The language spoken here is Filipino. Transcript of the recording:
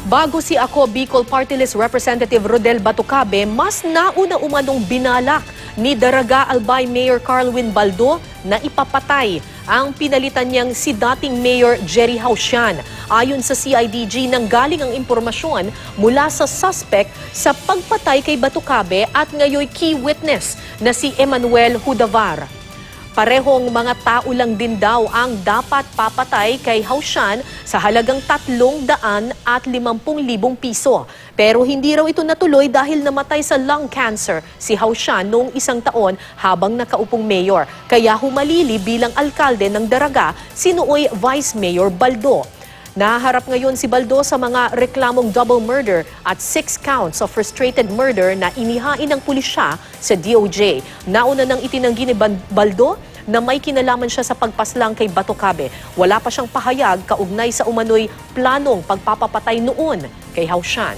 Bago si Ako Bicol Party List Representative Rodel Batucabe, mas nauna umanong binalak ni Daraga Albay Mayor Carlwin Baldo na ipapatay ang pinalitan niyang si dating Mayor Jerry Hausian. Ayon sa CIDG, nanggaling ang impormasyon mula sa suspect sa pagpatay kay Batucabe at ngayoy key witness na si Emmanuel Hudavar. Parehong mga tao lang din daw ang dapat papatay kay Hausian sa halagang 350,000 piso. Pero hindi raw ito natuloy dahil namatay sa lung cancer si Hausian noong 1 taon habang nakaupong mayor. Kaya humalili bilang alkalde ng Daraga si nooy Vice Mayor Baldo. Naharap ngayon si Baldo sa mga reklamong double murder at 6 counts of frustrated murder na inihain ng pulisya sa DOJ. Nauna nang itinanggi ni Baldo na may kinalaman siya sa pagpaslang kay Batucabe. Wala pa siyang pahayag kaugnay sa umano'y planong pagpapapatay noon kay Hausian.